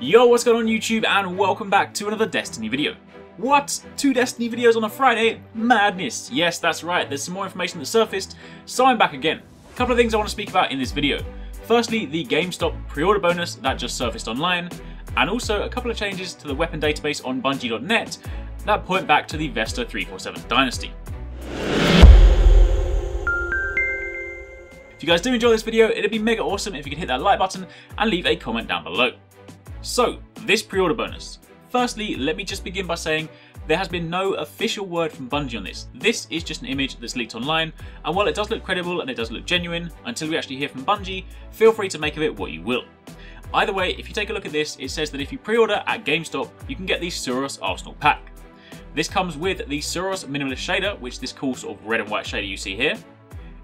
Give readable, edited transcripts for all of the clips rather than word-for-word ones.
Yo, what's going on YouTube, and welcome back to another Destiny video. What? 2 Destiny videos on a Friday? Madness. Yes, that's right, there's some more information that surfaced, so I'm back again. A couple of things I want to speak about in this video. Firstly, the GameStop pre-order bonus that just surfaced online, and also a couple of changes to the weapon database on Bungie.net that point back to the Vesta 347 Dynasty. If you guys do enjoy this video, it'd be mega awesome if you could hit that like button and leave a comment down below. So, this pre-order bonus. Firstly, let me just begin by saying there has been no official word from Bungie on this. This is just an image that's leaked online, and while it does look credible and it does look genuine, until we actually hear from Bungie, feel free to make of it what you will. Either way, if you take a look at this, it says that if you pre-order at GameStop, you can get the SUROS Arsenal pack. This comes with the SUROS Minimalist shader, which is this cool sort of red and white shader you see here.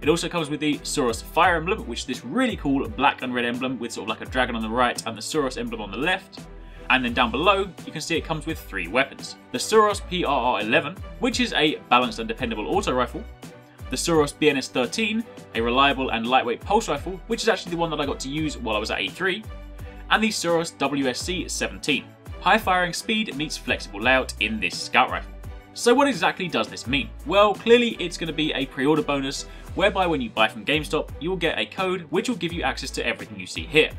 It also comes with the SUROS Fire emblem, which is this really cool black and red emblem with sort of like a dragon on the right and the SUROS emblem on the left. And then down below, you can see it comes with 3 weapons. The SUROS PRR11, which is a balanced and dependable auto rifle. The SUROS BNS13, a reliable and lightweight pulse rifle, which is actually the one that I got to use while I was at E3. And the SUROS WSC17. High firing speed meets flexible layout in this scout rifle. So what exactly does this mean? Well, clearly it's going to be a pre-order bonus, whereby when you buy from GameStop, you will get a code which will give you access to everything you see here.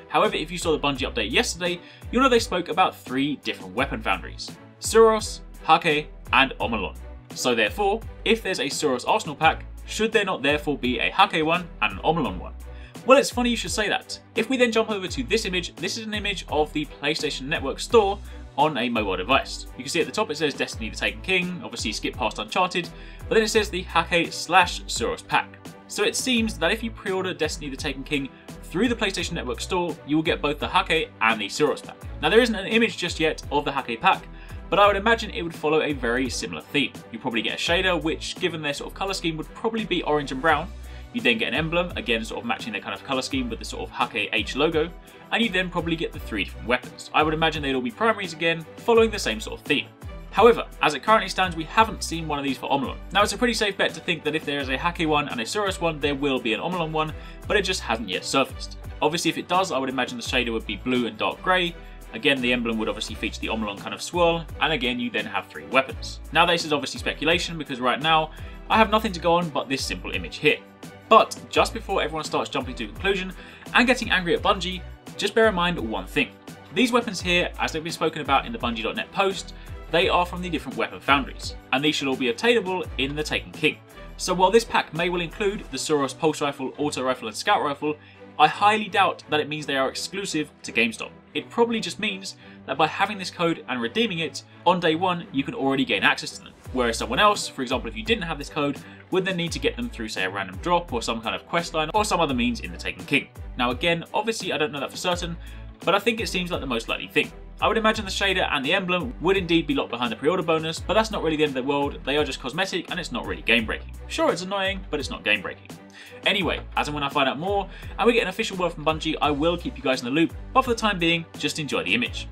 However, if you saw the Bungie update yesterday, you'll know they spoke about 3 different weapon foundries: SUROS, Hake, and Omolon. So therefore, if there's a SUROS Arsenal pack, should there not therefore be a Hake one and an Omolon one? Well, it's funny you should say that. If we then jump over to this image, this is an image of the PlayStation Network store on a mobile device. You can see at the top it says Destiny the Taken King, obviously skip past Uncharted, but then it says the Hake/SUROS pack. So it seems that if you pre-order Destiny the Taken King through the PlayStation Network store, you will get both the Hake and the SUROS pack. Now there isn't an image just yet of the Hake pack, but I would imagine it would follow a very similar theme. You probably get a shader, which given their sort of colour scheme would probably be orange and brown. You then get an emblem, again sort of matching their kind of colour scheme with the sort of Hake H logo, and you then probably get the 3 different weapons. I would imagine they'd all be primaries again, following the same sort of theme. However, as it currently stands, we haven't seen one of these for Omolon. Now it's a pretty safe bet to think that if there is a Hake one and a SUROS one, there will be an Omolon one, but it just hasn't yet surfaced. Obviously if it does, I would imagine the shader would be blue and dark grey. Again, the emblem would obviously feature the Omolon kind of swirl, and again you then have 3 weapons. Now this is obviously speculation, because right now I have nothing to go on but this simple image here. But just before everyone starts jumping to a conclusion and getting angry at Bungie, just bear in mind one thing. These weapons here, as they've been spoken about in the Bungie.net post, they are from the different weapon foundries, and these should all be obtainable in the Taken King. So while this pack may well include the SUROS Pulse Rifle, Auto Rifle and Scout Rifle, I highly doubt that it means they are exclusive to GameStop. It probably just means that by having this code and redeeming it, on day 1 you can already gain access to them. Whereas someone else, for example if you didn't have this code, would then need to get them through say a random drop or some kind of quest line or some other means in the Taken King. Now again, obviously I don't know that for certain, but I think it seems like the most likely thing. I would imagine the shader and the emblem would indeed be locked behind the pre-order bonus, but that's not really the end of the world, they are just cosmetic and it's not really game breaking. Sure, it's annoying, but it's not game breaking. Anyway, as and when I find out more and we get an official word from Bungie, I will keep you guys in the loop, but for the time being, just enjoy the image.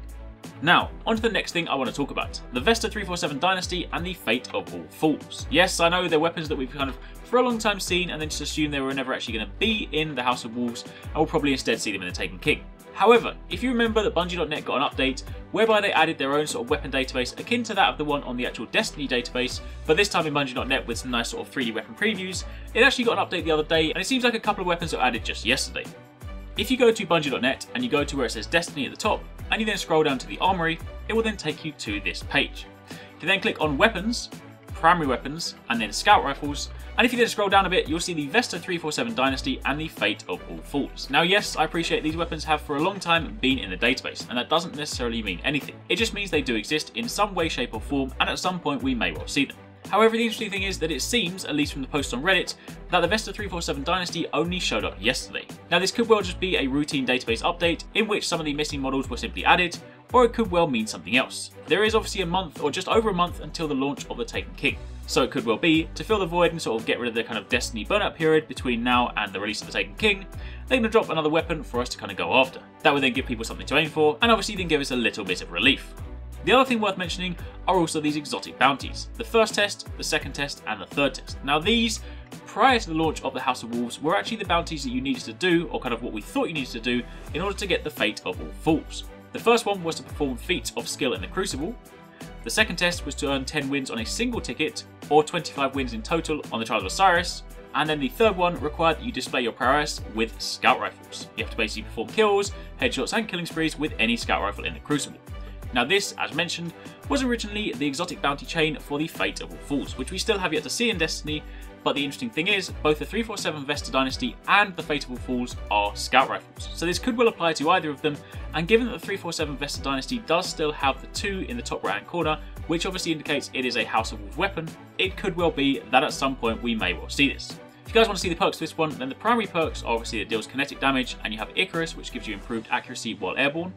Now, on to the next thing I want to talk about, the Vesta 347 Dynasty and the fate of all fools. Yes, I know they're weapons that we've kind of for a long time seen and then just assumed they were never actually going to be in the House of Wolves and we'll probably instead see them in the Taken King. However, if you remember that Bungie.net got an update whereby they added their own sort of weapon database akin to that of the one on the actual Destiny database, but this time in Bungie.net with some nice sort of 3D weapon previews, it actually got an update the other day and it seems like a couple of weapons were added just yesterday. If you go to Bungie.net and you go to where it says Destiny at the top, and you then scroll down to the armory, it will then take you to this page. You then click on weapons, primary weapons, and then scout rifles, and if you then scroll down a bit, you'll see the Vesta 347 Dynasty and the fate of all fools. Now yes, I appreciate these weapons have for a long time been in the database, and that doesn't necessarily mean anything. It just means they do exist in some way, shape or form, and at some point we may well see them. However, the interesting thing is that it seems, at least from the posts on Reddit, that the Vesta 347 Dynasty only showed up yesterday. Now this could well just be a routine database update in which some of the missing models were simply added, or it could well mean something else. There is obviously a month or just over a month until the launch of the Taken King, so it could well be, to fill the void and sort of get rid of the kind of Destiny burnout period between now and the release of the Taken King, they're going to drop another weapon for us to kind of go after. That would then give people something to aim for, and obviously then give us a little bit of relief. The other thing worth mentioning are also these exotic bounties. The first test, the second test, and the third test. Now these, prior to the launch of the House of Wolves, were actually the bounties that you needed to do, or kind of what we thought you needed to do, in order to get the fate of all fools. The first one was to perform feats of skill in the Crucible. The second test was to earn 10 wins on a single ticket, or 25 wins in total on the Trials of Osiris. And then the third one required that you display your prowess with scout rifles. You have to basically perform kills, headshots and killing sprees with any scout rifle in the Crucible. Now this, as mentioned, was originally the exotic bounty chain for the Fate of All Fools, which we still have yet to see in Destiny, but the interesting thing is, both the 347 Vesta Dynasty and the Fate of All Fools are scout rifles, so this could well apply to either of them, and given that the 347 Vesta Dynasty does still have the 2 in the top right hand corner, which obviously indicates it is a House of Wolves weapon, it could well be that at some point we may well see this. If you guys want to see the perks for this one, then the primary perks are obviously it deals kinetic damage, and you have Icarus, which gives you improved accuracy while airborne.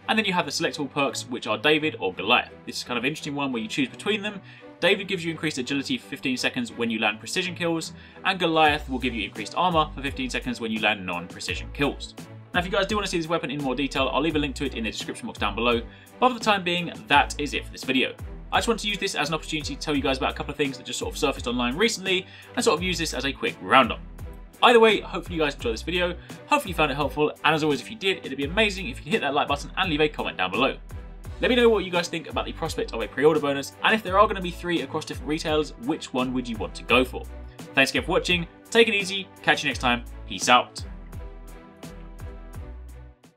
And then you have the selectable perks, which are David or Goliath. This is kind of an interesting one where you choose between them. David gives you increased agility for 15 seconds when you land precision kills, and Goliath will give you increased armor for 15 seconds when you land non-precision kills. Now if you guys do want to see this weapon in more detail, I'll leave a link to it in the description box down below, but for the time being, that is it for this video. I just wanted to use this as an opportunity to tell you guys about a couple of things that just sort of surfaced online recently, and sort of use this as a quick roundup. Either way, hopefully you guys enjoyed this video, hopefully you found it helpful, and as always if you did, it'd be amazing if you could hit that like button and leave a comment down below. Let me know what you guys think about the prospect of a pre-order bonus, and if there are going to be 3 across different retailers, which one would you want to go for? Thanks again for watching, take it easy, catch you next time, peace out.